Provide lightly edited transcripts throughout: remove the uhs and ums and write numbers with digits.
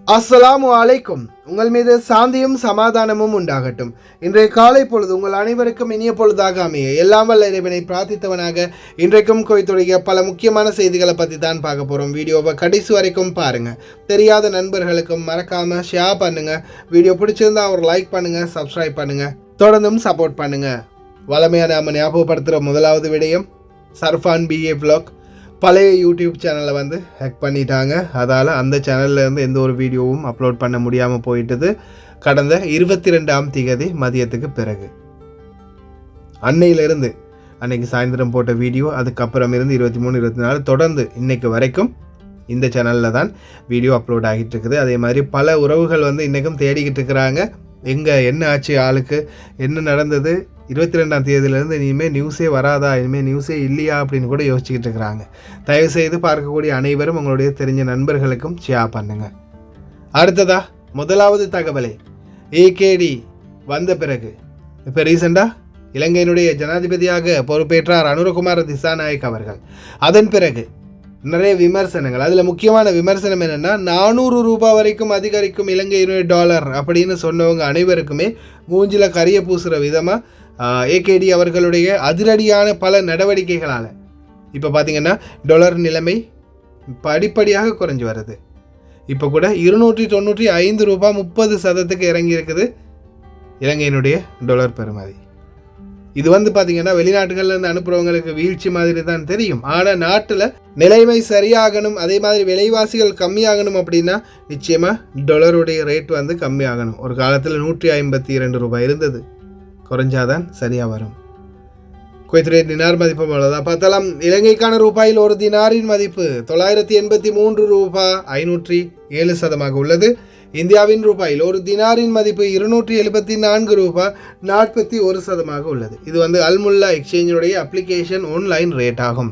அஸ்ஸலாமு அலைக்கும். உங்கள் மீது சாந்தியும் சமாதானமும் உண்டாகட்டும். இன்றைய காலை பொழுது உங்கள் அனைவருக்கும் இனிய பொழுதாக அமைய எல்லாம் வல்ல இறைவனை பிரார்த்தித்தவனாக இன்றைக்கும் கோய்த்துடைய பல முக்கியமான செய்திகளை பற்றி தான் பார்க்க போகிறோம். வீடியோவை கடைசி வரைக்கும் பாருங்கள். தெரியாத நண்பர்களுக்கும் மறக்காமல் ஷேர் பண்ணுங்கள். வீடியோ பிடிச்சிருந்தா ஒரு லைக் பண்ணுங்கள், சப்ஸ்கிரைப் பண்ணுங்கள், தொடர்ந்தும் சப்போர்ட் பண்ணுங்கள். வளமையாக நாம் ஞாபகப்படுத்துகிற முதலாவது விடயம், சர்ஃபான் பிஏ vlog பழைய யூடியூப் சேனலை ஹேக் பண்ணிட்டாங்க. அதால் அந்த சேனல்லேருந்து எந்த ஒரு வீடியோவும் அப்லோட் பண்ண முடியாமல் போயிட்டது. கடந்த 22ஆம் தேதி மதியத்துக்கு பிறகு அன்னையிலிருந்து அன்னைக்கு சாயந்தரம் போட்ட வீடியோ, அதுக்கப்புறம் இருந்து 23, 24 தொடர்ந்து இன்னைக்கு வரைக்கும் இந்த சேனலில் தான் வீடியோ அப்லோட் ஆகிட்டு இருக்குது. அதே மாதிரி பல உறவுகள் இன்றைக்கும் தேடிக்கிட்டு இருக்கிறாங்க, எங்கே என்ன ஆச்சு, ஆளுக்கு என்ன நடந்தது, 22ஆம் தேதியிலேருந்து இனிமேல் நியூஸே வராதா, இனிமேல் நியூஸே இல்லையா அப்படின்னு கூட யோசிச்சுக்கிட்டு இருக்கிறாங்க. தயவுசெய்து பார்க்கக்கூடிய அனைவரும் உங்களுடைய தெரிஞ்ச நண்பர்களுக்கும் ஷேர் பண்ணுங்க. அடுத்ததா முதலாவது தகவலை, ஏகேடி வந்த பிறகு இப்போ ரீசெண்டாக இலங்கையினுடைய ஜனாதிபதியாக பொறுப்பேற்றார் அனுரகுமார திசாநாயக் அவர்கள். அதன் பிறகு நிறைய விமர்சனங்கள். அதில் முக்கியமான விமர்சனம் என்னென்னா, 400 ரூபாய் வரைக்கும் அதிகரிக்கும் இலங்கையினுடைய டாலர் அப்படின்னு சொன்னவங்க அனைவருக்குமே மூஞ்சில கரிய பூசுகிற விதமாக ஏகேடி அவர்களுடைய அதிரடியான பல நடவடிக்கைகளால் இப்போ பார்த்திங்கன்னா டாலர் நிலைமை படிப்படியாக குறைஞ்சி வருது. இப்போ கூட 295 ரூபாய் 30% இறங்கி இருக்குது இலங்கையினுடைய டாலர் பெறுமதி. இது பார்த்திங்கன்னா வெளிநாட்டுகள்லேருந்து அனுப்புகிறவங்களுக்கு வீழ்ச்சி மாதிரி தான் தெரியும். ஆனால் நாட்டில் நிலைமை சரியாகணும், அதே மாதிரி விலைவாசிகள் கம்மியாகணும் அப்படின்னா நிச்சயமாக டாலருடைய ரேட் கம்மியாகணும். ஒரு காலத்தில் 152 ரூபாய் இருந்தது, குறைஞ்சாதான் சரியாக வரும். குவைத் ரேட் தினார் மதிப்பு அவ்வளோதான் பார்த்தாலும் இலங்கைக்கான ரூபாயில் ஒரு தினாரின் மதிப்பு 983 ரூபாய் 507% உள்ளது. இந்தியாவின் ரூபாயில் ஒரு தினாரின் மதிப்பு 274 ரூபாய் 41% உள்ளது. இது அல்முல்லா எக்ஸ்சேஞ்சினுடைய அப்ளிகேஷன் ஆன்லைன் ரேட் ஆகும்.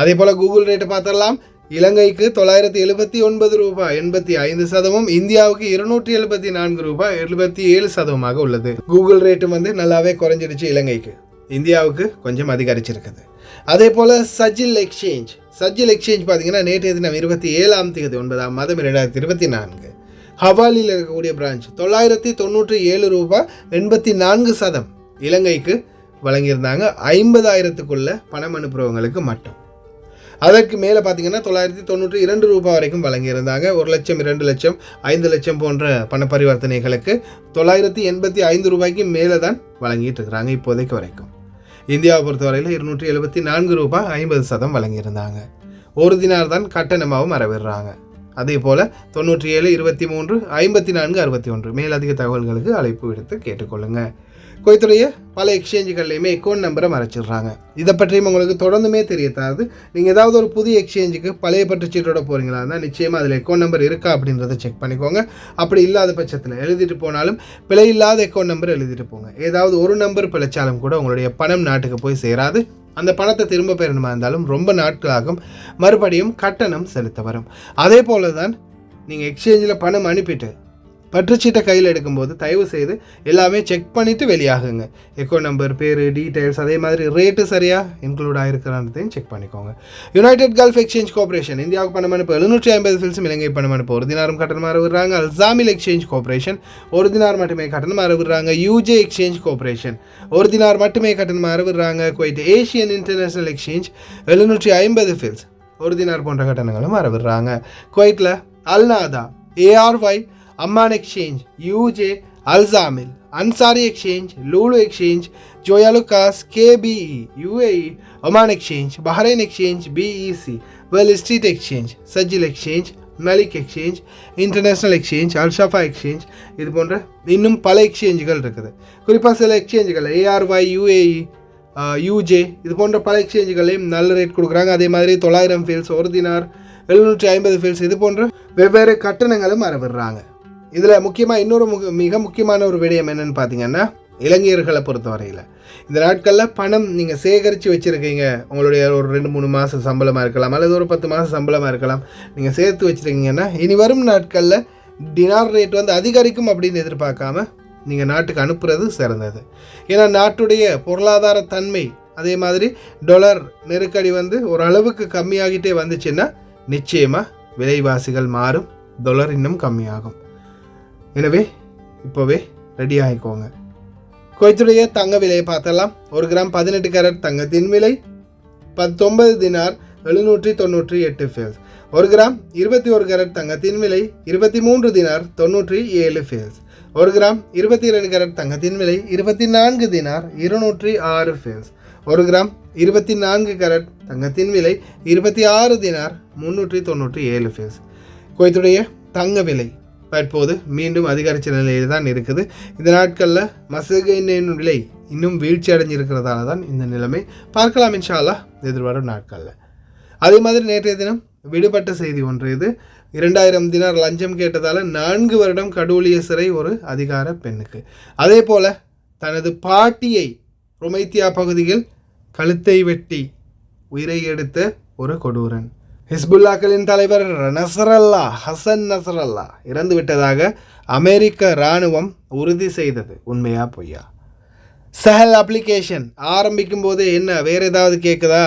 அதே போல் கூகுள் ரேட்டை பார்த்தரலாம். இலங்கைக்கு 979 ரூபாய் 85%, இந்தியாவுக்கு 274 ரூபாய் 77% உள்ளது. கூகுள் ரேட்டும் நல்லாவே குறைஞ்சிடுச்சு இலங்கைக்கு, இந்தியாவுக்கு கொஞ்சம் அதிகரிச்சிருக்குது. அதே போல் சஜில் எக்ஸ்சேஞ்ச் பார்த்தீங்கன்னா நேற்றைய தினம் 27ஆம் தேதி 9ஆம் மாதம் 2024 ஹவாலியில் இருக்கக்கூடிய பிரான்ச் 997 ரூபாய் 84% இலங்கைக்கு வழங்கியிருந்தாங்க. 50,000க்குள்ள பணம் அனுப்புகிறவங்களுக்கு மட்டும். அதற்கு மேலே பார்த்தீங்கன்னா 992 ரூபாய் வரைக்கும் வழங்கியிருந்தாங்க. 1 லட்சம், 2 லட்சம், 5 லட்சம் போன்ற பண பரிவர்த்தனைகளுக்கு 985 ரூபாய்க்கு மேலே தான் வழங்கிட்டு இருக்கிறாங்க இப்போதைக்கு வரைக்கும். இந்தியாவை பொறுத்தவரையில் 274 ரூபாய் 50% வழங்கியிருந்தாங்க. ஒரு தினார் தான் கட்டணமாகவும் வரவிடுறாங்க. அதே போல் 97, 23, 54, 61 மேலதிக தகவல்களுக்கு அழைப்பு விடுத்து கேட்டுக்கொள்ளுங்கள். குவைத்துடைய பல எக்ஸ்சேஞ்சுகள்லையுமே அக்கௌண்ட் நம்பரை மறைச்சிடுறாங்க. இதை பற்றியும் உங்களுக்கு தொடர்ந்துமே தெரியத்தாது. நீங்கள் ஏதாவது ஒரு புதிய எக்ஸ்சேஞ்சுக்கு பழைய பற்றுச்சீட்டோட போகிறீங்களா இருந்தால் நிச்சயமாக அதில் அக்கௌண்ட் நம்பர் இருக்கா அப்படின்றத செக் பண்ணிக்கோங்க. அப்படி இல்லாத பட்சத்தில் எழுதிட்டு போனாலும் பிழை இல்லாத அக்கௌண்ட் நம்பர் எழுதிட்டு போங்க. ஏதாவது ஒரு நம்பர் பிழைச்சாலும் கூட உங்களுடைய பணம் நாட்டுக்கு போய் சேராது. அந்த பணத்தை திரும்ப பெறணுமா இருந்தாலும் ரொம்ப நாட்களாகும், மறுபடியும் கட்டணம் செலுத்த வரும். அதே போல தான் நீங்கள் எக்ஸ்சேஞ்சில் பணம் அனுப்பிட்டு பற்றுச்சீட்டை கையில் எடுக்கும்போது தயவு செய்து எல்லாமே செக் பண்ணிவிட்டு வெளியாகுங்க. அக்கௌண்ட் நம்பர், பேர், டீட்டெயில்ஸ், அதே மாதிரி ரேட்டு சரியாக இன்க்ளூட் ஆகிருக்கிறான்றதையும் செக் பண்ணிக்கோங்க. யுனைடெட் கல்ஃப் எக்ஸ்சேஞ்ச் கார்பரேஷன் இந்தியாவுக்கு பணம் அனுப்ப 750 ஃபில்ஸும் இலங்கை பணம் அனுப்ப ஒரு தினாரும் கட்டணமாக விடுறாங்க. அல்சாமில் எக்ஸ்சேஞ்ச் கார்பரேஷன் ஒரு தினார் மட்டுமே கட்டணமாக விடுறாங்க. யூஜே எக்ஸ்சேஞ்ச் கார்பரேஷன் ஒரு தினார் மட்டுமே கட்டணமாக விடுறாங்க. Kuwait Asian international exchange 750 fils ஒரு தினார் போன்ற கட்டணங்களும் வரவிடுறாங்க. குவைட்டில் அல்நாதா, ARY, Amman exchange, UJ, Al Samil, Ansari exchange, Lulu exchange, Joyalukkas, KBE, UAE, Oman exchange, Bahrain exchange, BEC, Wall Street exchange, சஜில் exchange, Malik exchange, international exchange, அல்ஷாஃபா எக்ஸ்சேஞ்ச், இது போன்ற இன்னும் பல எக்ஸ்சேஞ்சுகள் இருக்குது. குறிப்பாக சில எக்ஸ்சேஞ்சுகள் ஏஆர்ஒய், யுஏஇ, யூஜே இது போன்ற பல எக்ஸ்சேஞ்சுகளையும் நல்ல ரேட் கொடுக்குறாங்க. அதே மாதிரி 900 ஃபீல்ஸ், ஒரு தினார், 750 ஃபீல்ஸ் இது போன்ற வெவ்வேறு கட்டணங்களும் வரவிடுறாங்க. இதில் முக்கியமாக இன்னொரு மிக முக்கியமான ஒரு விடயம் என்னென்னு பார்த்தீங்கன்னா, இலங்கையர்களை பொறுத்தவரையில் இந்த நாட்களில் பணம் நீங்கள் சேகரித்து வச்சுருக்கீங்க, உங்களுடைய ஒரு 2-3 மாதம் சம்பளமாக இருக்கலாம், அல்லது ஒரு 10 மாதம் சம்பளமாக இருக்கலாம், நீங்கள் சேர்த்து வச்சுருக்கீங்கன்னா இனி வரும் நாட்களில் டினார் ரேட் அதிகரிக்கும் அப்படின்னு எதிர்பார்க்காம நீங்கள் நாட்டுக்கு அனுப்புறது சிறந்தது. ஏன்னா நாட்டுடைய பொருளாதார தன்மை, அதே மாதிரி டாலர் நெருக்கடி ஒரு அளவுக்கு கம்மியாகிட்டே வந்துச்சுன்னா நிச்சயமாக விலைவாசிகள் மாறும், டாலர் இன்னும் கம்மியாகும். எனவே இப்போவே ரெடி ஆகிக்கோங்க. குவைத்துடைய தங்க விலையை பார்த்தலாம். 1 கிராம் 18 கேரட் தங்கத்தின் விலை 19 தினார் 798 ஃபேல்ஸ். 1 கிராம் 21 கேரட் தங்கத்தின் விலை 23 தினார் 97 ஃபேல்ஸ். 1 கிராம் 22 கேரட் தங்கத்தின் விலை 24 தினார் 206 ஃபேல்ஸ். 1 கிராம் 24 கேரட் தங்கத்தின் விலை 26 தினார் 397 ஃபேல்ஸ். குவைத்துடைய தங்க விலை தற்போது மீண்டும் அதிகரித்த நிலையில் தான் இருக்குது. இந்த நாட்களில் மசகு எண்ணெயின் விலை இன்னும் வீழ்ச்சி அடைஞ்சிருக்கிறதால தான் இந்த நிலைமை. பார்க்கலாம் இன்ஷா அல்லாஹ் எதிர்வரும் நாட்களில். அதே மாதிரி நேற்றைய தினம் விடுபட்ட செய்தி ஒன்று இது. 2000 தினார் லஞ்சம் கேட்டதால் 4 வருடம் கடூழிய சிறை ஒரு அதிகார பெண்ணுக்கு. அதே போல் தனது பாட்டியை ருமைத்தியா பகுதியில் கழுத்தை வெட்டி உயிரை எடுத்த ஒரு கொடூரன். ஹிஸ்புல்லாக்களின் தலைவர் ஹசன் நஸ்ரல்லா இறந்து விட்டதாக அமெரிக்க இராணுவம் உறுதி செய்தது. உண்மையா பொய்யா? சஹல் அப்ளிகேஷன் ஆரம்பிக்கும் போது என்ன வேறு ஏதாவது கேட்குதா?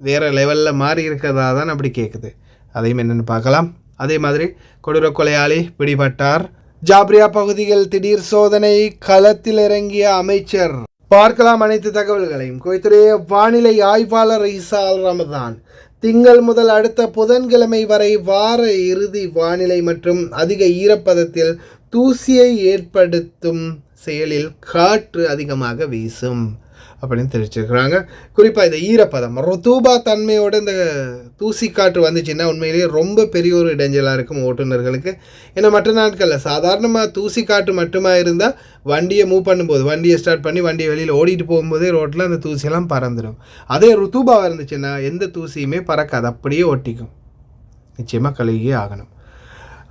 வேறு லெவலில் மாறி இருக்கிறதா தான் அப்படி கேட்குது. அதையும் என்னென்னு பார்க்கலாம். அதே மாதிரி கொடூர கொலையாளி பிடிபட்டார். ஜாப்ரியா பகுதியில் திடீர் சோதனை, களத்தில் இறங்கிய அமைச்சர். பார்க்கலாம் அனைத்து தகவல்களையும். குவைத்துடைய வானிலை ஆய்வாளர் ஈசா அல் ரமதான் திங்கள் முதல் அடுத்த புதன்கிழமை வரை வார இறுதி வானிலை மற்றும் அதிக ஈரப்பதத்தில் தூசியை ஏற்படுத்தும் செயலில் காற்று அதிகமாக வீசும் அப்படின்னு தெரிவிச்சிருக்கிறாங்க. குறிப்பாக இந்த ஈரப்பதம் ருத்தூபா தன்மையோட இந்த தூசி காற்று வந்துச்சுன்னா உண்மையிலேயே ரொம்ப பெரிய ஒரு இடைஞ்சலாக இருக்கும் ஓட்டுநர்களுக்கு. ஏன்னா மற்ற நாட்களில் சாதாரணமாக தூசி காற்று மட்டுமா இருந்தால் வண்டியை மூவ் பண்ணும்போது, வண்டியை ஸ்டார்ட் பண்ணி வண்டியை வெளியில் ஓடிட்டு போகும்போதே ரோட்டில் அந்த தூசியெல்லாம் பறந்துடும். அதே ருத்தூபாவாக இருந்துச்சுன்னா எந்த தூசியுமே பறக்காது, அப்படியே ஒட்டிக்கும். நிச்சயமாக கழுகியே ஆகணும்.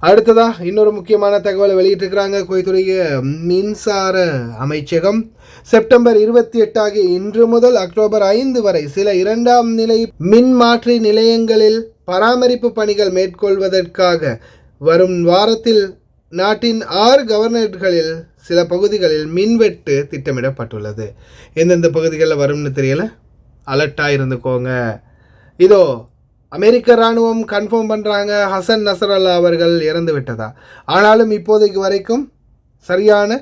அடுத்ததாக இன்னொரு முக்கியமான தகவலை வெளியிட்டிருக்கிறாங்க. குவைத்துடைய மின்சார அமைச்சகம் செப்டம்பர் 28 ஆகிய இன்று முதல் அக்டோபர் 5 வரை சில 2ஆம் நிலை மின் மாற்றி நிலையங்களில் பராமரிப்பு பணிகள் மேற்கொள்வதற்காக வரும் வாரத்தில் நாட்டின் 6 கவர்னர்களில் சில பகுதிகளில் மின்வெட்டு திட்டமிடப்பட்டுள்ளது. எந்தெந்த பகுதிகளில் வரும்னு தெரியல, அலர்ட்டாக இருந்துக்கோங்க. இதோ அமெரிக்க இராணுவம் கன்ஃபார்ம் பண்ணுறாங்க ஹசன் நஸ்ரல்லா அவர்கள் இறந்து விட்டதா. ஆனாலும் இப்போதைக்கு வரைக்கும் சரியான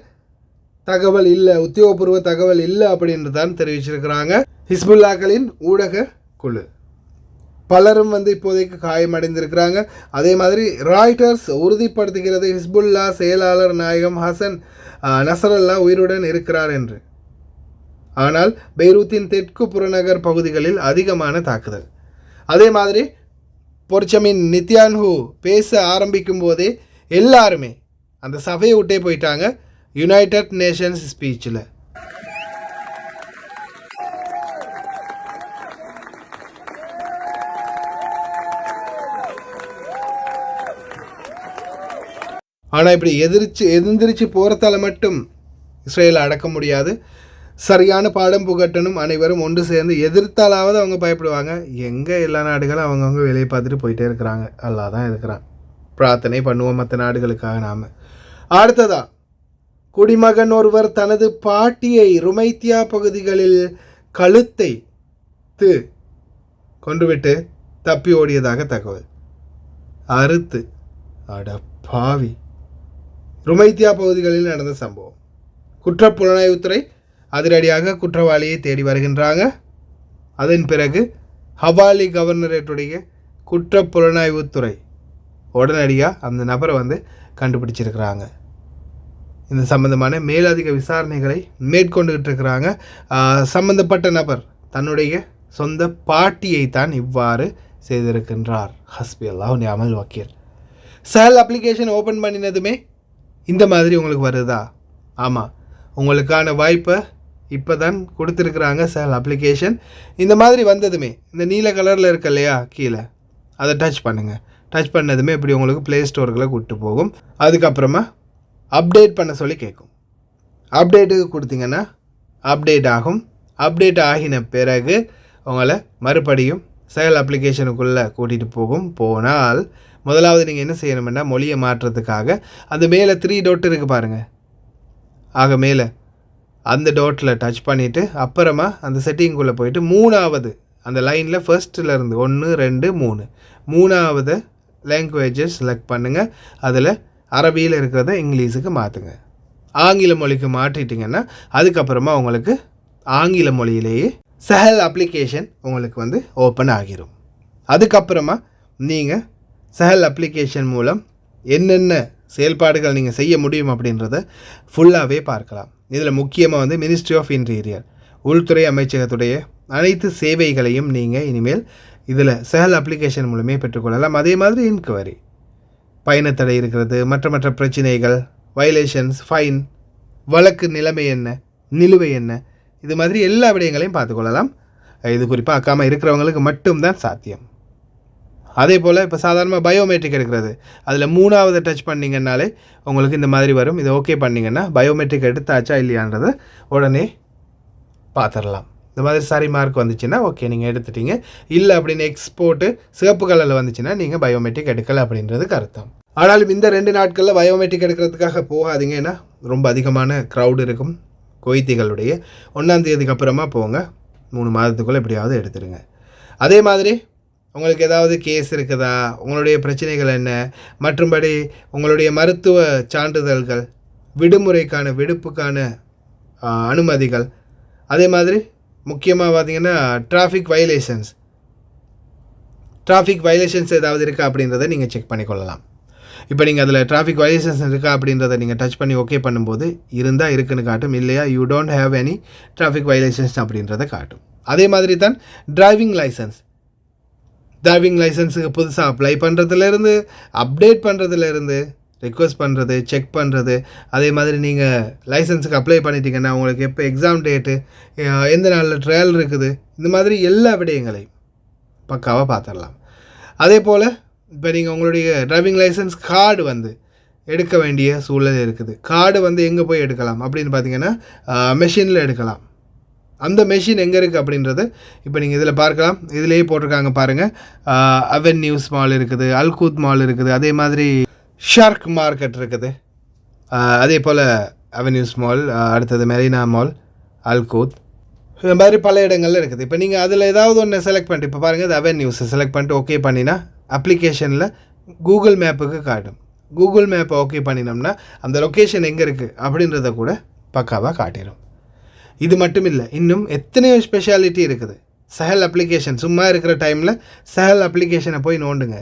தகவல் இல்லை, உத்தியோகபூர்வ தகவல் இல்லை அப்படின்னு தான் தெரிவிச்சிருக்கிறாங்க ஹிஸ்புல்லாக்களின் ஊடக குழு. பலரும் இப்போதைக்கு காயமடைந்திருக்கிறாங்க. அதே மாதிரி ராய்டர்ஸ் உறுதிப்படுத்துகிறது ஹிஸ்புல்லா செயலாளர் நாயகம் ஹசன் நஸ்ரல்லா உயிருடன் இருக்கிறார் என்று. ஆனால் பெய்ரூத்தின் தெற்கு புறநகர் பகுதிகளில் அதிகமான தாக்குதல். அதே மாதிரி பொர்ச்சமின் நித்யான்ஹூ பேச ஆரம்பிக்கும் போதே எல்லாருமே அந்த சபையை விட்டே போயிட்டாங்க. யுனைடெட் நேஷன்ஸ் ஸ்பீச்சில் ஆனால் இப்படி எதிர்ந்திரிச்சு போகிறதால மட்டும் இஸ்ரேலை அடக்க முடியாது. சரியான பாடம் புகட்டணும். அனைவரும் ஒன்று சேர்ந்து எதிர்த்தாலாவது அவங்க பயப்படுவாங்க. எங்கே எல்லா நாடுகளும் அவங்கவுங்க வேலையை பார்த்துட்டு போயிட்டே இருக்கிறாங்க. அல்லா தான் இருக்கிறான். பிரார்த்தனை பண்ணுவோம் மற்ற நாடுகளுக்காக நாம். அடுத்ததா குடிமகன் ஒருவர் தனது பாட்டியை ருமைத்தியா பகுதிகளில் கழுத்தை கொண்டுவிட்டு தப்பி ஓடியதாக தகவல். அறுத்து அட பாவி. ருமைத்தியா பகுதிகளில் நடந்த சம்பவம். குற்றப்புலனாய்வுத்துறை அதிரடியாக குற்றவாளியை தேடி வருகின்றாங்க. அதன் பிறகு ஹவாலி கவர்னரேட்டுடைய குற்றப்புலனாய்வுத்துறை உடனடியாக அந்த நபரை கண்டுபிடிச்சிருக்கிறாங்க. இந்த சம்பந்தமான மேலதிக விசாரணைகளை மேற்கொண்டுகிட்டு இருக்கிறாங்க. சம்பந்தப்பட்ட நபர் தன்னுடைய சொந்த பாட்டியை தான் இவ்வாறு செய்திருக்கின்றார். ஹஸ்பி அல்லாஹ் நிஅமல் வக்கீல். சஹல் அப்ளிகேஷன் ஓப்பன் பண்ணினதுமே இந்த மாதிரி உங்களுக்கு வருதா? ஆமாம், உங்களுக்கான வாய்ப்பை இப்போ தான் கொடுத்துருக்குறாங்க. சஹல் அப்ளிகேஷன் இந்த மாதிரி வந்ததுமே இந்த நீல கலரில் இருக்க இல்லையா கீழே, அதை டச் பண்ணுங்கள். டச் பண்ணதுமே இப்படி உங்களுக்கு ப்ளே ஸ்டோர்களை கூப்பிட்டு போகும். அதுக்கப்புறமா அப்டேட் பண்ண சொல்லி கேட்கும். அப்டேட்டுக்கு கொடுத்தீங்கன்னா அப்டேட் ஆகும். அப்டேட் ஆகின பிறகு உங்களை மறுபடியும் சஹல் அப்ளிகேஷனுக்குள்ளே கூட்டிகிட்டு போகும். போனால் முதலாவது நீங்கள் என்ன செய்யணும்னா மொழியை மாற்றுறதுக்காக அந்த மேலே 3 டாட் இருக்குது பாருங்கள். ஆக மேலே அந்த டாட்டில் டச் பண்ணிவிட்டு அப்புறமா அந்த செட்டிங்குள்ளே போயிட்டு 3வது அந்த லைனில் ஃபர்ஸ்ட்லேருந்து 1 2 3 3வது லாங்குவேஜஸ் செலக்ட் பண்ணுங்கள். அதில் அரபியில் இருக்கிறத இங்கிலீஷுக்கு மாற்றுங்க. ஆங்கில மொழிக்கு மாற்றிட்டிங்கன்னா அதுக்கப்புறமா உங்களுக்கு ஆங்கில மொழியிலேயே சஹல் அப்ளிகேஷன் உங்களுக்கு வந்து ஓப்பன் ஆகிரும். அதுக்கப்புறமா நீங்கள் சஹல் அப்ளிகேஷன் மூலம் என்னென்ன செயல்பாடுகள் நீங்கள் செய்ய முடியும் அப்படின்றத ஃபுல்லாகவே பார்க்கலாம். இதில் முக்கியமாக வந்து மினிஸ்ட்ரி ஆஃப் இன்டீரியர் உள்துறை அமைச்சகத்துடைய அனைத்து சேவைகளையும் நீங்கள் இனிமேல் இதில் சஹல் அப்ளிகேஷன் மூலமே பெற்றுக்கொள்ளலாம். அதே மாதிரி இன்குவரி, பயணத்தடை இருக்கிறது, மற்ற பிரச்சனைகள், வயலேஷன்ஸ், ஃபைன், வழக்கு நிலைமை என்ன, நிலுவை என்ன, இது மாதிரி எல்லா விடயங்களையும் பார்த்துக்கொள்ளலாம். இது குறிப்பாக அக்காமல் இருக்கிறவங்களுக்கு மட்டும்தான் சாத்தியம். அதே போல் இப்போ சாதாரணமாக பயோமெட்ரிக் எடுக்கிறது, அதில் 3வது டச் பண்ணிங்கன்னாலே உங்களுக்கு இந்த மாதிரி வரும். இதை ஓகே பண்ணிங்கன்னா பயோமெட்ரிக் எடுத்தாச்சா இல்லையான்றதை உடனே பார்த்துடலாம். இந்த மாதிரி சரி மார்க் வந்துச்சுன்னா ஓகே நீங்கள் எடுத்துட்டீங்க, இல்லை அப்படின்னு எக்ஸ்போர்ட்டு சிவப்பு கலரில் வந்துச்சுன்னா நீங்கள் பயோமெட்ரிக் எடுக்கலை அப்படின்றதுக்கு அர்த்தம். ஆனாலும் இந்த 2 நாட்களில் பயோமெட்ரிக் எடுக்கிறதுக்காக போகாதீங்க. ஏன்னா ரொம்ப அதிகமான க்ரௌடு இருக்கும். கொய்திகளுடைய 1ஆம் தேதிக்கு அப்புறமா போங்க. 3 மாதத்துக்குள்ளே எப்படியாவது எடுத்துடுங்க. அதே மாதிரி உங்களுக்கு ஏதாவது கேஸ் இருக்குதா, உங்களுடைய பிரச்சனைகள் என்ன, மற்றும்படி உங்களுடைய மருத்துவ சான்றிதழ்கள், விடுமுறைக்கான விடுப்புக்கான அனுமதிகள், அதே மாதிரி முக்கியமாக பார்த்தீங்கன்னா டிராஃபிக் வயலேஷன்ஸ் ஏதாவது இருக்கா அப்படின்றத நீங்கள் செக் பண்ணிக்கொள்ளலாம். இப்போ நீங்கள் அதில் டிராஃபிக் வயலேஷன்ஸ் இருக்கா அப்படின்றத நீங்கள் டச் பண்ணி ஓகே பண்ணும்போது இருந்தால் இருக்குன்னு காட்டும், இல்லையா you don't have any traffic violations அப்படின்றத காட்டும். அதே மாதிரி தான் டிரைவிங் லைசன்ஸுக்கு புதுசாக அப்ளை பண்ணுறதுலேருந்து, அப்டேட் பண்ணுறதுலேருந்து, ரிக்வெஸ்ட் பண்ணுறது, செக் பண்ணுறது, அதே மாதிரி நீங்கள் லைசன்ஸுக்கு அப்ளை பண்ணிட்டீங்கன்னா உங்களுக்கு எப்போ எக்ஸாம் டேட்டு, எந்த நாளில் ட்ரையல் இருக்குது, இந்த மாதிரி எல்லா விடயங்களையும் பக்காவாக பார்த்துடலாம். அதே போல் இப்போ நீங்கள் உங்களுடைய டிரைவிங் லைசன்ஸ் கார்டு வந்து எடுக்க வேண்டிய சூழல் இருக்குது. கார்டு வந்து எங்கே போய் எடுக்கலாம் அப்படின்னு பார்த்தீங்கன்னா மெஷினில் எடுக்கலாம். அந்த மெஷின் எங்கே இருக்குது அப்படின்றத இப்போ நீங்கள் இதில் பார்க்கலாம். இதிலேயே போட்டிருக்காங்க பாருங்கள். அவென்யூஸ் மால் இருக்குது, அல்கூத் மால் இருக்குது, அதே மாதிரி ஷார்க் மார்க்கெட் இருக்குது, அதே போல் அவென்யூஸ் மால், அடுத்தது மெரினா மால், அல்கூத், இந்த மாதிரி பல இடங்கள்ல இருக்குது. இப்போ நீங்கள் அதில் ஏதாவது ஒன்று செலக்ட் பண்ணிட்டு இப்போ பாருங்கள், இது அவென்யூஸை செலக்ட் பண்ணிட்டு ஓகே பண்ணினா அப்ளிகேஷனில் கூகுள் மேப்புக்கு காட்டும். கூகுள் மேப்பை ஓகே பண்ணினோம்னா அந்த லொக்கேஷன் எங்கே இருக்குது அப்படின்றத கூட பக்காவாக காட்டிடும். இது மட்டும் இல்லை, இன்னும் எத்தனையோ ஸ்பெஷாலிட்டி இருக்குது. சஹல் அப்ளிகேஷன் சும்மா இருக்கிற டைமில் சஹல் அப்ளிகேஷனை போய் நோண்டுங்க.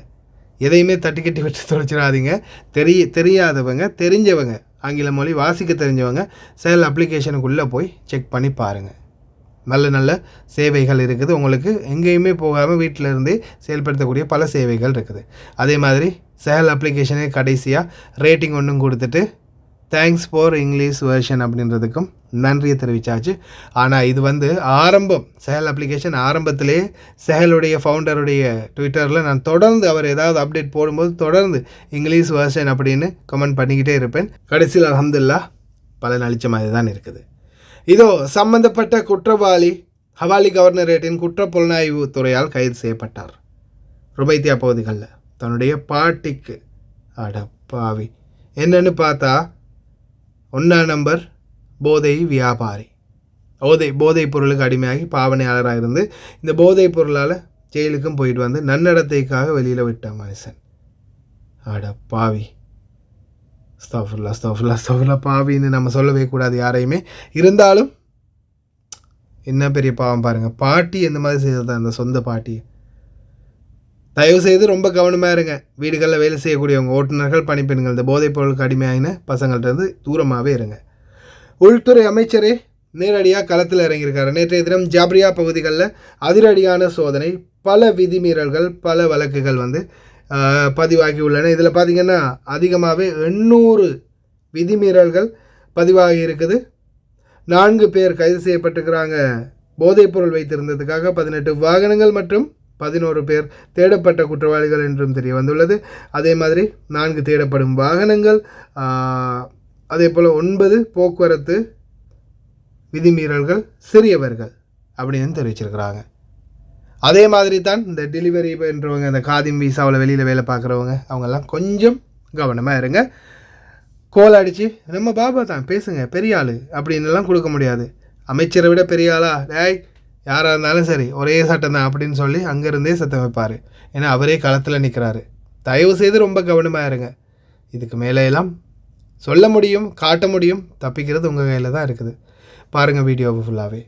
எதையுமே தட்டி கட்டி வச்சு தொலைச்சிடாதீங்க. தெரியாதவங்க, தெரிஞ்சவங்க, ஆங்கில மொழி வாசிக்க தெரிஞ்சவங்க சஹல் அப்ளிகேஷனுக்குள்ளே போய் செக் பண்ணி பாருங்கள். நல்ல சேவைகள் இருக்குது. உங்களுக்கு எங்கேயுமே போகாமல் வீட்டில் இருந்தே செயல்படுத்தக்கூடிய பல சேவைகள் இருக்குது. அதே மாதிரி சஹல் அப்ளிகேஷனே கடைசியாக ரேட்டிங் ஒன்றும் கொடுத்துட்டு தேங்க்ஸ் ஃபார் இங்கிலீஷ் வெர்ஷன் அப்படின்றதுக்கும் நன்றியை தெரிவித்தாச்சு. ஆனால் இது வந்து சஹல் அப்ளிகேஷன் ஆரம்பத்திலே சஹலுடைய ஃபவுண்டருடைய ட்விட்டரில் நான் தொடர்ந்து அவர் ஏதாவது அப்டேட் போடும்போது தொடர்ந்து இங்கிலீஷ் வெர்ஷன் அப்படின்னு கமெண்ட் பண்ணிக்கிட்டே இருப்பேன். கடைசியில் அல்ஹம்துலில்லாஹ் பலன் அளித்த மாதிரி தான் இருக்குது. இதோ சம்பந்தப்பட்ட குற்றவாளி ஹவாலி கவர்னரேட்டின் குற்றப்புலனாய்வு துறையால் கைது செய்யப்பட்டார். ருபைத்தியா பகுதிகளில் தன்னுடைய பாட்டிக்கு அடப்பாவி என்னன்னு பார்த்தா 1ஆம் நம்பர் போதை வியாபாரி, போதைப் பொருளுக்கு அடிமையாகி பாவனையாளராக இருந்து இந்த போதைப் பொருளால் ஜெயிலுக்கும் போயிட்டு வந்து நன்னடத்தைக்காக வெளியில் விட்ட மனுஷன். அடப்பாவி, ஸ்தஃபுல்லா பாவின்னு நம்ம சொல்லவே கூடாது யாரையுமே. இருந்தாலும் என்ன பெரிய பாவம் பாருங்கள். பாட்டி எந்த மாதிரி செய்தது அந்த சொந்த பாட்டி. தயவுசெய்து ரொம்ப கவனமாக இருங்க. வீடுகளில் வேலை செய்யக்கூடியவங்க, ஓட்டுநர்கள், பணிப்பெண்கள், இந்த போதைப் பொருளுக்கு அடிமையாகின பசங்கள்கிட்ட தூரமாகவே இருங்க. உள்துறை அமைச்சரே நேரடியாக களத்தில் இறங்கியிருக்காரு. நேற்றைய தினம் ஜாப்ரியா பகுதிகளில் அதிரடியான சோதனை, பல விதிமீறல்கள், பல வழக்குகள் வந்து பதிவாகி உள்ளன. இதில் பார்த்திங்கன்னா அதிகமாகவே 800 விதிமீறல்கள் பதிவாகி இருக்குது. 4 பேர் கைது செய்யப்பட்டிருக்கிறாங்க போதைப்பொருள் வைத்திருந்ததுக்காக. 18 வாகனங்கள் மற்றும் 11 பேர் தேடப்பட்ட குற்றவாளிகள் என்றும் தெரிய வந்துள்ளது. அதே மாதிரி 4 தேடப்படும் வாகனங்கள், அதே போல் 9 போக்குவரத்து விதிமீறல்கள் சிறியவர்கள் அப்படின்னு தெரிவிச்சிருக்கிறாங்க. அதே மாதிரி தான் இந்த டெலிவரி பண்ணுறவங்க, இந்த காதிம் வீசாவில் வெளியில் வேலை பார்க்குறவங்க, அவங்கெல்லாம் கொஞ்சம் கவனமாக இருங்க. கோல் அடித்து நம்ம பாபா தான் பேசுங்க, பெரிய ஆள் அப்படின்லாம் கொடுக்க முடியாது. அமைச்சரை விட பெரிய ஆளா, டேய் யாராக இருந்தாலும் சரி ஒரே சட்டம் தான் அப்படின்னு சொல்லி அங்கேருந்தே சத்தம் வைப்பார். ஏன்னா அவரே களத்தில் நிற்கிறாரு. தயவு செய்து ரொம்ப கவனமாக இருங்க. இதுக்கு மேலே எல்லாம் சொல்ல முடியும், காட்ட முடியும், தப்பிக்கிறது உங்கள் கையில் தான் இருக்குது. பாருங்கள் வீடியோவை ஃபுல்லாகவே.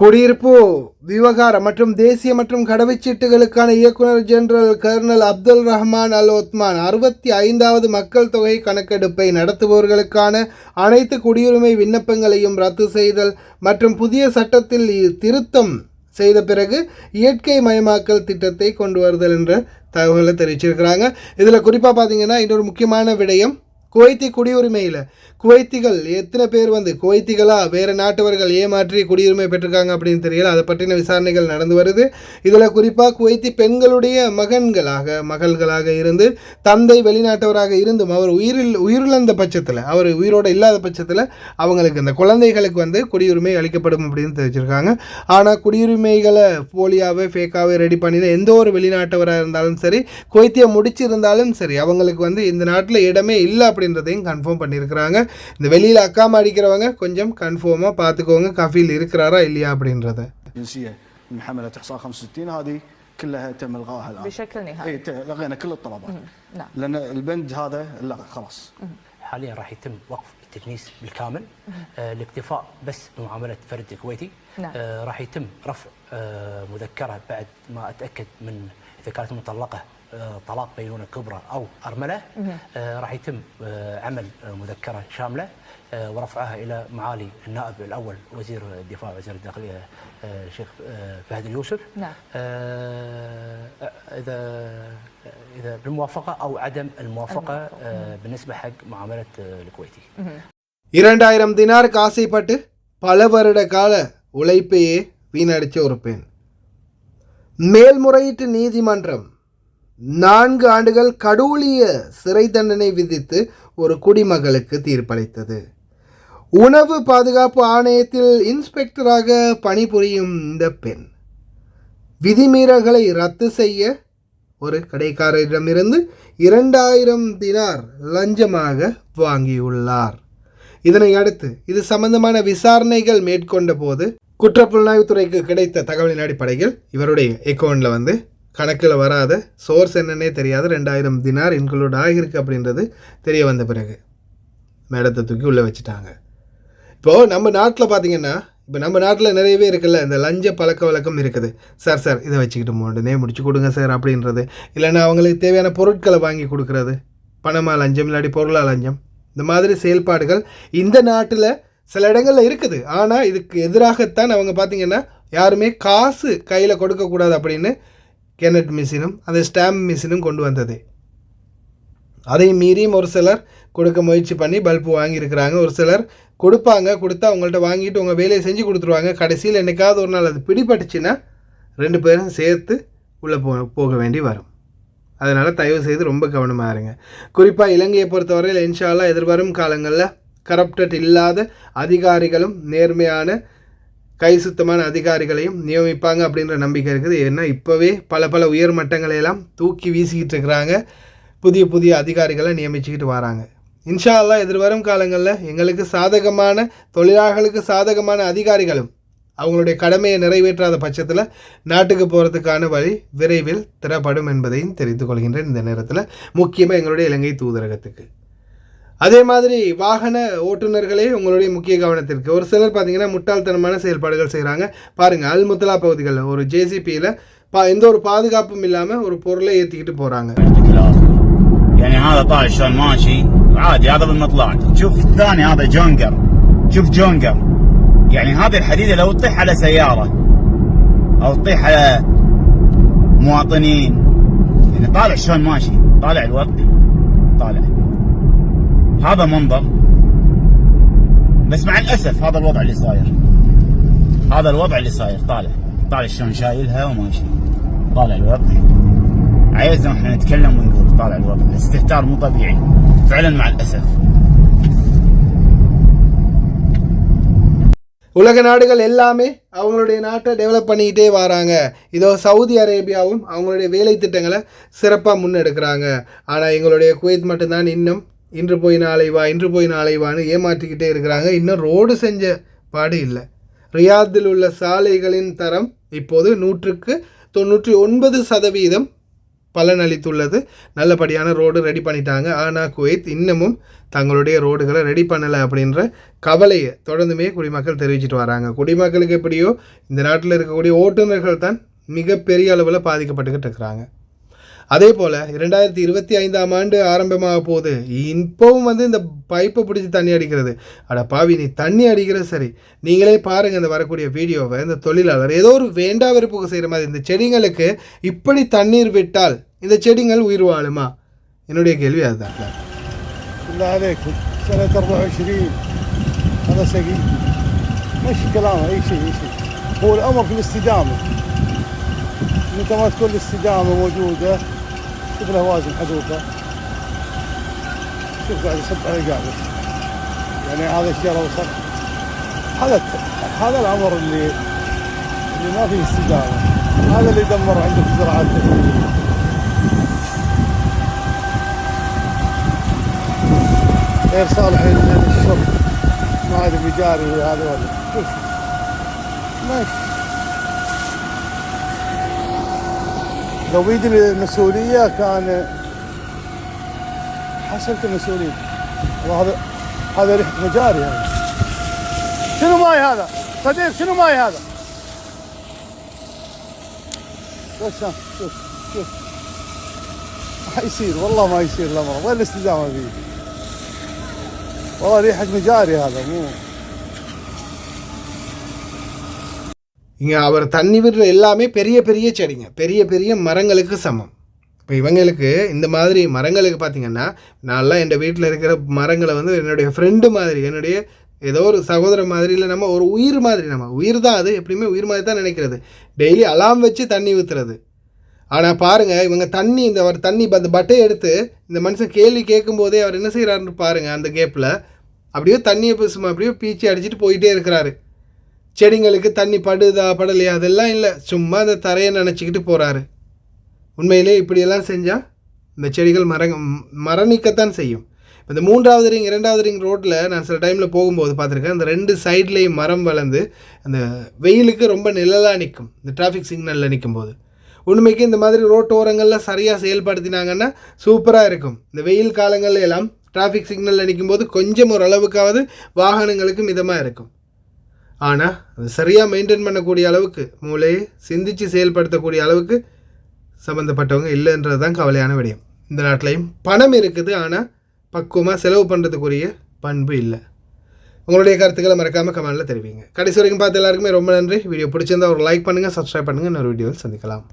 குடியிருப்பு விவகாரம் மற்றும் தேசிய மற்றும் கடவுச்சீட்டுகளுக்கான இயக்குனர் ஜெனரல் கர்னல் அப்துல் ரஹ்மான் அல் ஒத்மான் 65வது மக்கள் தொகை கணக்கெடுப்பை நடத்துபவர்களுக்கான அனைத்து குடியுரிமை விண்ணப்பங்களையும் ரத்து செய்தல் மற்றும் புதிய சட்டத்தில் திருத்தம் செய்த பிறகு இயற்கை மயமாக்கல் திட்டத்தை கொண்டு வருதல் என்ற தகவலை தெரிவிச்சிருக்கிறாங்க. இதில் குறிப்பாக பார்த்தீங்கன்னா இன்னொரு முக்கியமான விடயம், குவைத்தி குடியுரிமையில் குவைத்திகள் எத்தனை பேர் குவைத்திகளாக வேறு நாட்டவர்கள் ஏமாற்றி குடியுரிமை பெற்றிருக்காங்க அப்படின்னு தெரியல. அதை பற்றின விசாரணைகள் நடந்து வருது. இதில் குறிப்பாக குவைத்தி பெண்களுடைய மகள்களாக இருந்து தந்தை வெளிநாட்டவராக இருந்தும் அவர் உயிரிழந்த பட்சத்தில், அவர் உயிரோடு இல்லாத பட்சத்தில் அவங்களுக்கு இந்த குழந்தைகளுக்கு குடியுரிமை அளிக்கப்படும் அப்படின்னு தெரிவிச்சிருக்காங்க. ஆனால் குடியுரிமைகளை போலியாகவே ஃபேக்காகவே ரெடி பண்ணின எந்த ஒரு வெளிநாட்டவராக இருந்தாலும் சரி, குவைத்தியை முடிச்சிருந்தாலும் சரி, அவங்களுக்கு இந்த நாட்டில் இடமே இல்லை அப்படின்றதையும் கன்ஃபார்ம் பண்ணியிருக்கிறாங்க. இந்த வெளியில் அக்காம அடிக்கிறவங்க கொஞ்சம் கன்ஃபார்மாக பார்த்துக்கோங்க கஃபீல் இருக்கிறாரா இல்லையா அப்படின்றத. من حملة إحصاء 65 هذه كلها تم إلغائها الآن بشكل نهائي. لغينا كل الطلبات لأن البند هذا لا خلاص. حاليا راح يتم وقف التجنيس بالكامل الاكتفاء بس بمعاملة فرد كويتي. راح يتم رفع مذكرة بعد ما أتأكد من إذا كانت مطلقة طلاق بينونة كبرى أو أرملة. راح يتم عمل مذكرة شاملة ورفعها إلى معالي النائب الأول وزير الدفاع وزير الداخلية الشيخ فهد اليوسف. إذا بالموافقة أو عدم الموافقة بالنسبة حق معاملة الكويتي. 2000 தினார் காசைப்பட்டு பல வருட கால உழைப்பையே வீணடிச்ச ஒரு பெண். மேல்முறையீட்டு நீதிமன்றம் 4 ஆண்டுகள் கடூழிய சிறை தண்டனை விதித்து ஒரு குடிமகளுக்கு தீர்ப்பளித்தது. உணவு பாதுகாப்பு ஆணையத்தில் இன்ஸ்பெக்டராக பணிபுரியும் இந்த பெண் விதிமீறல்களை ரத்து செய்ய ஒரு கடைக்காரரிடமிருந்து 2000 தினார் லஞ்சமாக வாங்கியுள்ளார். இதனை அடுத்து இது சம்பந்தமான விசாரணைகள் மேற்கொண்ட போது குற்றப்புலனாய்வுத்துறைக்கு கிடைத்த தகவலின் அடிப்படையில் இவருடைய அக்கௌண்ட்டில் கணக்கில் வராத சோர்ஸ் என்னன்னே தெரியாது 2000 தினார் இன்க்ளூட் ஆகியிருக்கு அப்படின்றது தெரிய வந்த பிறகு மேடத்தை தூக்கி உள்ளே வச்சுட்டாங்க. இப்போது நம்ம நாட்டில் பார்த்திங்கன்னா, இப்போ நம்ம நாட்டில் நிறையவே இருக்குல்ல இந்த லஞ்ச பழக்க வழக்கம் இருக்குது. சார் இதை வச்சுக்கிட்டு உடனே முடிச்சு கொடுங்க சார் அப்படின்றது, இல்லைன்னா அவங்களுக்கு தேவையான பொருட்களை வாங்கி கொடுக்கறது, பணமாக லஞ்சம் இல்லாட்டி பொருளாக லஞ்சம், இந்த மாதிரி செயல்பாடுகள் இந்த நாட்டில் சில இடங்களில் இருக்குது. ஆனால் இதுக்கு எதிராகத்தான் அவங்க பார்த்திங்கன்னா யாருமே காசு கையில் கொடுக்கக்கூடாது அப்படின்னு கேனட் மிஷினும் அந்த ஸ்டாம்ப் மிஷினும் கொண்டு வந்தது. அதை மீறியும் ஒரு சிலர் கொடுக்க முயற்சி பண்ணி பல்பு வாங்கியிருக்கிறாங்க. ஒரு சிலர் கொடுத்தா அவங்கள்ட்ட வாங்கிட்டு உங்கள் வேலையை செஞ்சு கொடுத்துருவாங்க. கடைசியில் என்னைக்காவது ஒரு நாள் அது பிடிபட்டுச்சுன்னா 2 பேரும் சேர்த்து உள்ளே போக வேண்டி வரும். அதனால் தயவு செய்து ரொம்ப கவனமாக இருங்க. குறிப்பாக இலங்கையை பொறுத்தவரையில் இன்ஷா அல்லாஹ் எதிர்வரும் காலங்களில் கரப்டட் இல்லாத அதிகாரிகளும் நேர்மையான கை சுத்தமான அதிகாரிகளையும் நியமிப்பாங்க அப்படின்ற நம்பிக்கை இருக்குது. ஏன்னா இப்போவே பல உயர் மட்டங்களையெல்லாம் தூக்கி வீசிக்கிட்டு இருக்கிறாங்க. புதிய அதிகாரிகளை நியமிச்சுக்கிட்டு வராங்க. இன்ஷா அல்லாஹ் எதிர்வரும் காலங்களில் எங்களுக்கு சாதகமான தொழிலாளர்களுக்கு சாதகமான அதிகாரிகளும் அவங்களுடைய கடமையை நிறைவேற்றாத பட்சத்தில் நாட்டுக்கு போகிறதுக்கான வழி விரைவில் திறப்படும் என்பதையும் தெரிந்து கொள்கின்றேன் இந்த நேரத்தில், முக்கியமாக எங்களுடைய இலங்கை தூதரகத்துக்கு. அதே மாதிரி வாகன ஓட்டுநர்களே உங்களுடைய முக்கிய கவனத்திற்கு. ஒரு சிலர் பார்த்தீங்கன்னா முட்டாள்தனமான செயல்பாடுகள் செய்கிறாங்க. பாருங்கள், அல் முத்தலா பகுதிகளில் ஒரு ஜேசிபியில் எந்த ஒரு பாதுகாப்பும் இல்லாமல் ஒரு பொருளை ஏற்றிக்கிட்டு போகிறாங்க. يعني هذا طالع شلون ماشي عادي، هذا بالمطلعات. شوف الثاني هذا جونجر، شوف جونجر، يعني هذه الحديدة لو تطيح على سيارة أو تطيح على مواطنين، يعني طالع شلون ماشي، طالع الوطي طالع. هذا منظر، بس مع الأسف هذا الوضع اللي صاير، هذا الوضع اللي صاير. طالع شلون شايلها وماشي، طالع الوضع. عايزنا احنا نتكلم ونقول طالع الوضع، الاستهتار مو طبيعي فعلا مع الأسف. உலக நாடுகள் எல்லாமே அவங்களுடைய நாட்டை டெவலப் பண்ணிக்கிட்டே வராங்க. இதோ சவுதி அரேபியாவும் அவங்களுடைய வேலை திட்டங்களை சிறப்பாக முன்னெடுக்கிறாங்க. ஆனால் எங்களுடைய குவைத் மட்டும்தான் இன்னும் இன்று போய் நாளை வான்னு ஏமாற்றிக்கிட்டே இருக்கிறாங்க. இன்னும் ரோடு செஞ்ச பாடு இல்லை. ரியாத்தில் உள்ள சாலைகளின் தரம் இப்போது 99% பலனளித்துள்ளது. நல்லபடியான ரோடு ரெடி பண்ணிட்டாங்க. ஆனால் குவைத் இன்னமும் தங்களுடைய ரோடுகளை ரெடி பண்ணலை அப்படின்ற கவலையை தொடர்ந்துமே குடிமக்கள் தெரிவிச்சிட்டு வராங்க. குடிமக்களுக்கு எப்படியோ இந்த நாட்டில் இருக்கக்கூடிய ஓட்டுநர்கள் தான் மிகப்பெரிய அளவில் பாதிக்கப்பட்டுக்கிட்டு இருக்கிறாங்க. அதே போல் 2025ஆம் ஆண்டு ஆரம்பமாக போகுது. இப்போவும் இந்த பைப்பை பிடிச்சி தண்ணி அடிக்கிறது. அட பாவி, நீ தண்ணி அடிக்கிறது சரி, நீங்களே பாருங்கள் இந்த வரக்கூடிய வீடியோவை. இந்த தொழிலாளர் ஏதோ ஒரு வேண்டா வெறுப்புக்கு செய்கிற மாதிரி இந்த செடிங்களுக்கு இப்படி தண்ணீர் விட்டால் இந்த செடிகள் உயிர் வாழுமா? என்னுடைய கேள்வி அதுதான். سنة 24 هذا سقي مش كلام أي شيء هو الأمر في الاستدامة. متى ما تكون الاستدامة موجودة شوف الهوازن حدوثة، شوف قاعد يصب على القابل، يعني هذا الشيء لو صار هذا الأمر اللي ما فيه استدامة، هذا اللي يدمر عندك الزراعة التقليدية. غير صالح للشرب، ما ادري بجاري هذا ولا شوف ماشي. لو بيد المسؤولية كان حصلت المسؤولين. هذا ريحة مجاري. هذا شنو ماي هذا صديق؟ شنو ماي هذا؟ بس شوف ما يصير، والله ما يصير الأمر. وين الاستدامة فيه؟ والله ريحة مجاري هذا مو. இங்கே அவர் தண்ணி விடுற எல்லாமே பெரிய பெரிய செடிங்க, பெரிய பெரிய மரங்களுக்கு சமம். இப்போ இவங்களுக்கு இந்த மாதிரி மரங்களுக்கு பார்த்திங்கன்னா, நான்லாம் என் வீட்டில் இருக்கிற மரங்களை என்னுடைய ஃப்ரெண்டு மாதிரி, என்னுடைய ஏதோ ஒரு சகோதர மாதிரி, இல்லை நம்ம ஒரு உயிர் மாதிரி, நம்ம உயிர் தான் அது, எப்படியுமே உயிர் மாதிரி தான் நினைக்கிறது. டெய்லி அலாம் வச்சு தண்ணி ஊற்றுறது. ஆனால் பாருங்கள், இவங்க அவர் தண்ணி அந்த பட்டையை எடுத்து இந்த மனுஷன் கேள்வி கேட்கும்போதே அவர் என்ன செய்கிறாருன்னு பாருங்கள். அந்த கேப்பில் அப்படியே தண்ணியை அப்படியே பீச்சி அடிச்சுட்டு போயிட்டே இருக்கிறாரு. செடிங்களுக்கு தண்ணி படுதா படலையா அதெல்லாம் இல்லை, சும்மா அந்த தரையை நினச்சிக்கிட்டு போகிறாரு. உண்மையிலே இப்படியெல்லாம் செஞ்சால் இந்த செடிகள் மரணிக்கத்தான் செய்யும். இப்போ இந்த 3வது ரிங் 2வது ரிங் ரோட்டில் நான் சில டைமில் போகும்போது பார்த்துருக்கேன். அந்த 2 சைட்லேயும் மரம் வளர்ந்து அந்த வெயிலுக்கு ரொம்ப நிழலாக நிற்கும், இந்த டிராஃபிக் சிக்னலில் நிற்கும்போது. உண்மைக்கு இந்த மாதிரி ரோட்டோரங்களில் சரியாக செயல்படுத்தினாங்கன்னா சூப்பராக இருக்கும். இந்த வெயில் காலங்களில் எல்லாம் டிராஃபிக் சிக்னலில் நிற்கும்போது கொஞ்சம் ஒரு அளவுக்காவது வாகனங்களுக்கு மிதமாக இருக்கும். ஆனால் அது சரியாக மெயின்டைன் பண்ணக்கூடிய அளவுக்கு, மூளையை சிந்தித்து செயல்படுத்தக்கூடிய அளவுக்கு சம்மந்தப்பட்டவங்க இல்லைன்றது தான் கவலையான விடயம். இந்த நாட்டிலையும் பணம் இருக்குது, ஆனால் பக்குவமாக செலவு பண்ணுறதுக்குரிய பண்பு இல்லை. உங்களுடைய கருத்துக்களை மறக்காமல் கமெண்டில் தெரிவிங்க. கடைசி வரைக்கும் பார்த்து எல்லாருக்குமே ரொம்ப நன்றி. வீடியோ பிடிச்சிருந்தா ஒரு லைக் பண்ணுங்கள், சப்ஸ்கிரைப் பண்ணுங்கள். இன்னொரு வீடியோவில் சந்திக்கலாம்.